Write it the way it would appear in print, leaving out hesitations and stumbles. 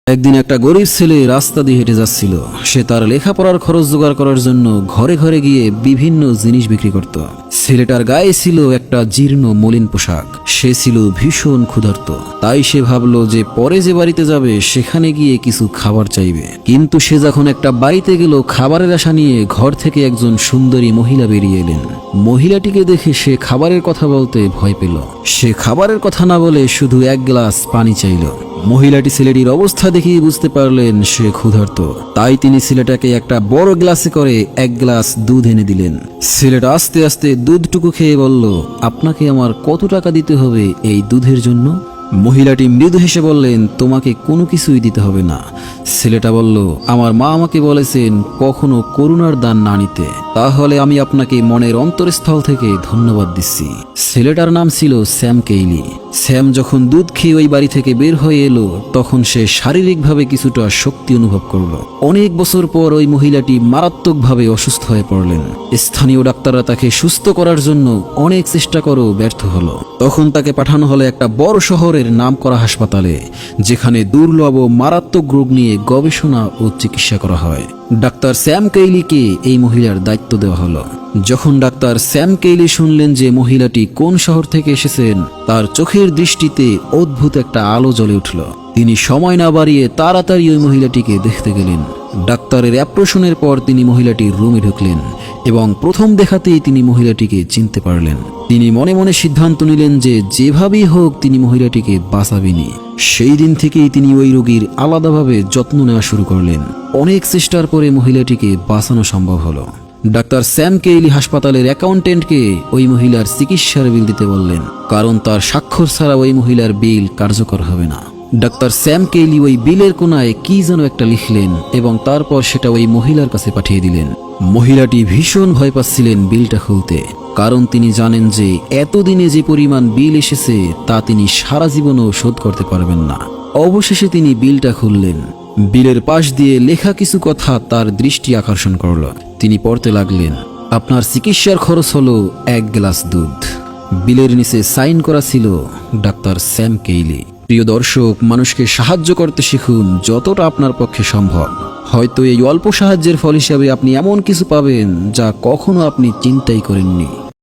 একদিন একটা গরিব ছেলে রাস্তা দিয়ে হেঁটে যাচ্ছিল। সে তার লেখাপড়ার খরচ জোগাড় করার জন্য ঘরে ঘরে গিয়ে বিভিন্ন জিনিস বিক্রি করত। ছেলেটার গায়ে ছিল একটা জীর্ণ মলিন পোশাক। সে ছিল ভীষণ ক্ষুধার্ত। তাই সে ভাবলো যে পরে যে বাড়িতে যাবে সেখানে গিয়ে কিছু খাবার চাইবে। কিন্তু সে যখন একটা বাড়িতে গেল, খাবারের আশা নিয়ে ঘর থেকে একজন সুন্দরী মহিলা বেরিয়ে এলেন। মহিলাটিকে দেখে সে খাবারের কথা বলতে ভয় পেল। সে খাবারের কথা না বলে শুধু এক গ্লাস পানি চাইল। মহিলাটি ছেলেটির অবস্থা দেখেই বুঝতে পারলেন সে ক্ষুধার্ত। তাই তিনি ছেলেটাকে একটা বড় গ্লাসে করে এক গ্লাস দুধ এনে দিলেন। ছেলেটা আস্তে আস্তে দুধটুকু খেয়ে বলল, আপনাকে আমার কত টাকা দিতে হবে এই দুধের জন্য? মহিলাটি মৃদু হেসে বললেন, তোমাকে কোনো কিছুই দিতে হবে না। ছেলেটা বলল, আমার মা আমাকে বলেছেন কখনো করুণার দান না নিতে, তাহলে আমি আপনাকে মনের অন্তরস্থল থেকে ধন্যবাদ দিচ্ছি। ছেলেটার নাম ছিল স্যাম কেইলি। স্যাম যখন দুধ খেয়ে ওই বাড়ি থেকে বের হয়ে এলো, তখন সে শারীরিকভাবে কিছুটা শক্তি অনুভব করলো। অনেক বছর পর ওই মহিলাটি মারাত্মকভাবে অসুস্থ হয়ে পড়লেন। স্থানীয় ডাক্তাররা তাকে সুস্থ করার জন্য অনেক চেষ্টা করেও ব্যর্থ হলো। তখন তাকে পাঠানো হলো একটা বড় শহরের নামকরা হাসপাতালে, যেখানে দুর্লভ ও মারাত্মক রোগ নিয়ে গবেষণা ও চিকিৎসা করা হয়। ডাক্তার স্যাম কেইলিকে এই মহিলার দায়িত্ব দেওয়া হলো। যখন ডাক্তার স্যাম কেইলি শুনলেন যে মহিলাটি কোন শহর থেকে এসেছেন, তার চোখের দৃষ্টিতে অদ্ভুত একটা আলো জ্বলে উঠল। তিনি সময় না বাড়িয়ে তাড়াতাড়ি ওই মহিলাটিকে দেখতে গেলেন। ডাক্তারের অ্যাপ্রোশনের পর তিনি মহিলাটির রুমে ঢুকলেন এবং প্রথম দেখাতেই তিনি মহিলাটিকে চিনতে পারলেন। তিনি মনে মনে সিদ্ধান্ত নিলেন যে যেভাবেই হোক তিনি মহিলাটিকে বাঁচাবেনই। সেই দিন থেকেই তিনি ওই রোগীর আলাদাভাবে যত্ন নেওয়া শুরু করলেন। অনেক চেষ্টার পরে মহিলাটিকে বাঁচানো সম্ভব হলো। ডাক্তার স্যাম কেইলি হাসপাতালের অ্যাকাউন্টেন্টকে ওই মহিলার চিকিৎসার বিল দিতে বললেন, কারণ তার স্বাক্ষর ছাড়া ওই মহিলার বিল কার্যকর হবে না। ডাক্তার স্যাম কেইলি ওই বিলের কোনায় কি যেন একটা লিখলেন এবং তারপর সেটা ওই মহিলার কাছে পাঠিয়ে দিলেন। মহিলাটি ভীষণ ভয় পাচ্ছিলেন বিলটা খুলতে, কারণ তিনি জানেন যে এতদিনে যে পরিমাণ বিল এসেছে তা তিনি সারা জীবনও শোধ করতে পারবেন না। অবশেষে তিনি বিলটা খুললেন। বিলের পাশ দিয়ে লেখা কিছু কথা তার দৃষ্টি আকর্ষণ করল। তিনি পড়তে লাগলেন, আপনার চিকিৎসার খরচ হলো এক গ্লাস দুধ। বিলের নিচে সাইন করা ছিল ডাক্তার স্যাম কেইলি। প্রিয় দর্শক, মানুষকে সাহায্য করতে শিখুন যতটা আপনার পক্ষে সম্ভব। হয়তো এই অল্প সাহায্যের ফল হিসাবে আপনি এমন কিছু পাবেন যা কখনো আপনি চিন্তাই করেননি।